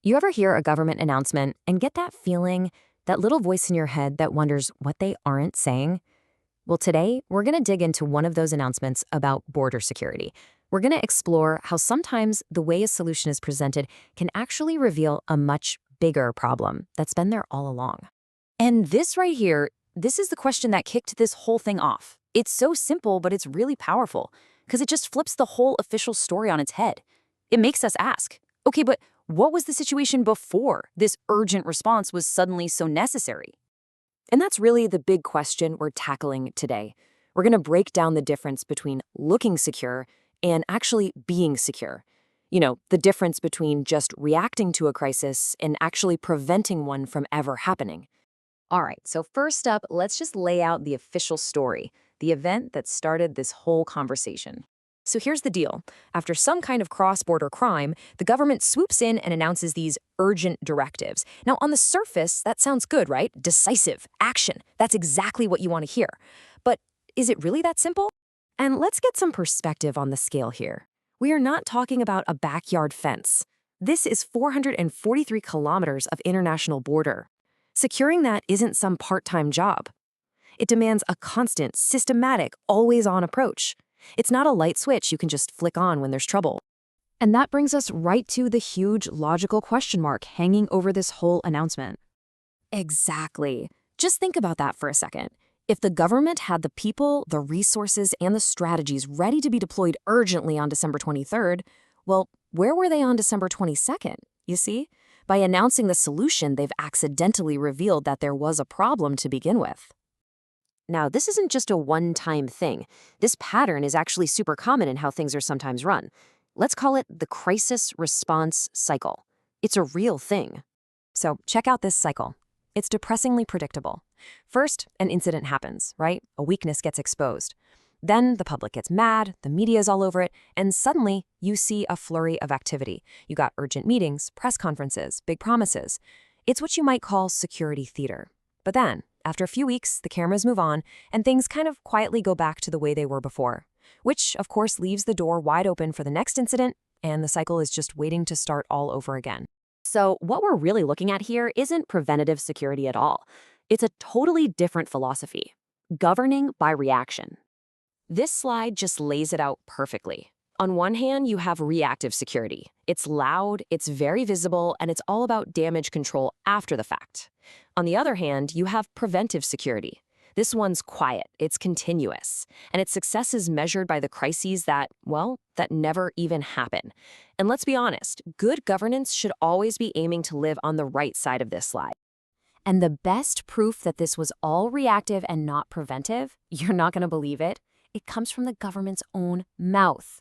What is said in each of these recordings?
You ever hear a government announcement and get that feeling, that little voice in your head that wonders what they aren't saying? Well, today, we're going to dig into one of those announcements about border security. We're going to explore how sometimes the way a solution is presented can actually reveal a much bigger problem that's been there all along. And this right here, this is the question that kicked this whole thing off. It's so simple, but it's really powerful because it just flips the whole official story on its head. It makes us ask, okay, but what was the situation before this urgent response was suddenly so necessary? And that's really the big question we're tackling today. We're going to break down the difference between looking secure and actually being secure. You know, the difference between just reacting to a crisis and actually preventing one from ever happening. All right, so first up, let's just lay out the official story, the event that started this whole conversation. So here's the deal. After some kind of cross-border crime, the government swoops in and announces these urgent directives. Now, on the surface, that sounds good, right? Decisive, action. That's exactly what you want to hear. But is it really that simple? And let's get some perspective on the scale here. We are not talking about a backyard fence. This is 443 kilometers of international border. Securing that isn't some part-time job. It demands a constant, systematic, always-on approach. It's not a light switch you can just flick on when there's trouble. And that brings us right to the huge logical question mark hanging over this whole announcement. Exactly. Just think about that for a second. If the government had the people, the resources, and the strategies ready to be deployed urgently on December 23rd, well, where were they on December 22nd? You see? By announcing the solution, they've accidentally revealed that there was a problem to begin with. Now, this isn't just a one-time thing. This pattern is actually super common in how things are sometimes run. Let's call it the crisis response cycle. It's a real thing. So check out this cycle. It's depressingly predictable. First, an incident happens, right? A weakness gets exposed. Then the public gets mad, the media's all over it, and suddenly you see a flurry of activity. You got urgent meetings, press conferences, big promises. It's what you might call security theater. But then, after a few weeks, the cameras move on, and things kind of quietly go back to the way they were before, which, of course, leaves the door wide open for the next incident, and the cycle is just waiting to start all over again. So what we're really looking at here isn't preventative security at all. It's a totally different philosophy, governing by reaction. This slide just lays it out perfectly. On one hand, you have reactive security. It's loud, it's very visible, and it's all about damage control after the fact. On the other hand, you have preventive security. This one's quiet, it's continuous, and its success is measured by the crises that never even happen. And let's be honest, good governance should always be aiming to live on the right side of this slide. And the best proof that this was all reactive and not preventive, you're not going to believe it, it comes from the government's own mouth.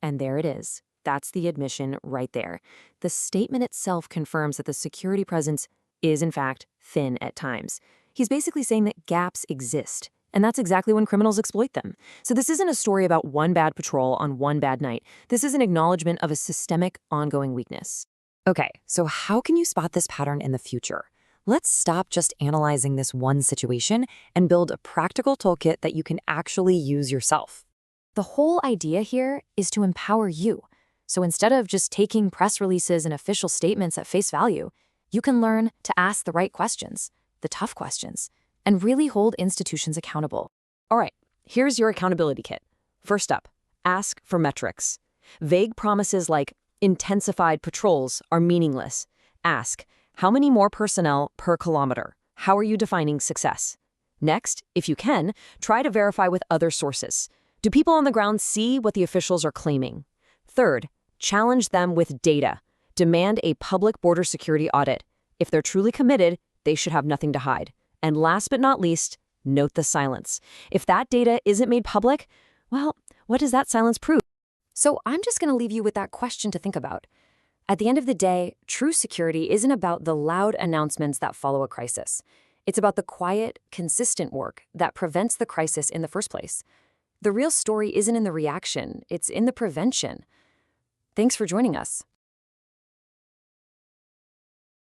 And there it is. That's the admission right there. The statement itself confirms that the security presence is, in fact, thin at times. He's basically saying that gaps exist, and that's exactly when criminals exploit them. So this isn't a story about one bad patrol on one bad night. This is an acknowledgement of a systemic, ongoing weakness. Okay, so how can you spot this pattern in the future? Let's stop just analyzing this one situation and build a practical toolkit that you can actually use yourself. The whole idea here is to empower you. So instead of just taking press releases and official statements at face value, you can learn to ask the right questions, the tough questions, and really hold institutions accountable. All right, here's your accountability kit. First up, ask for metrics. Vague promises like intensified patrols are meaningless. Ask, how many more personnel per kilometer? How are you defining success? Next, if you can, try to verify with other sources. Do people on the ground see what the officials are claiming? Third, challenge them with data. Demand a public border security audit. If they're truly committed, they should have nothing to hide. And last but not least, note the silence. If that data isn't made public, well, what does that silence prove? So I'm just going to leave you with that question to think about. At the end of the day, true security isn't about the loud announcements that follow a crisis. It's about the quiet, consistent work that prevents the crisis in the first place. The real story isn't in the reaction, it's in the prevention. Thanks for joining us.